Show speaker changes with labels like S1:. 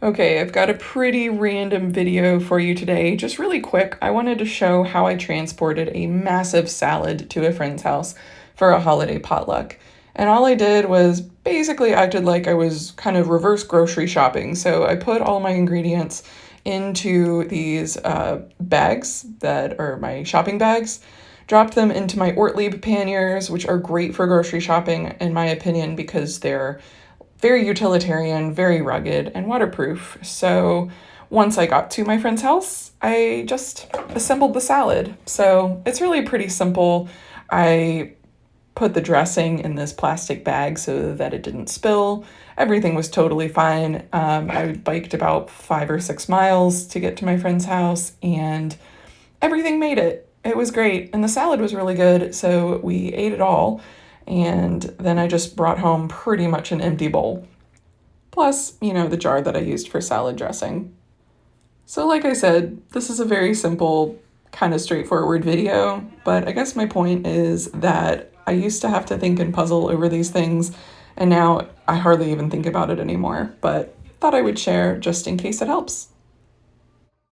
S1: Okay, I've got a pretty random video for you today. Just really quick, I wanted to show how I transported a massive salad to a friend's house for a holiday potluck. And all I did was basically acted like I was kind of reverse grocery shopping. So I put all my ingredients into these bags that are my shopping bags, dropped them into my Ortlieb panniers, which are great for grocery shopping, in my opinion, because they're very utilitarian, very rugged, and waterproof. So once I got to my friend's house, I just assembled the salad. So it's really pretty simple. I put the dressing in this plastic bag so that it didn't spill. Everything was totally fine. I biked about 5 or 6 miles to get to my friend's house, and everything made it. It was great. And the salad was really good, so we ate it all. And then I just brought home pretty much an empty bowl. Plus, the jar that I used for salad dressing. So, like I said, this is a very simple, kind of straightforward video, but I guess my point is that I used to have to think and puzzle over these things, and now I hardly even think about it anymore, but thought I would share just in case it helps.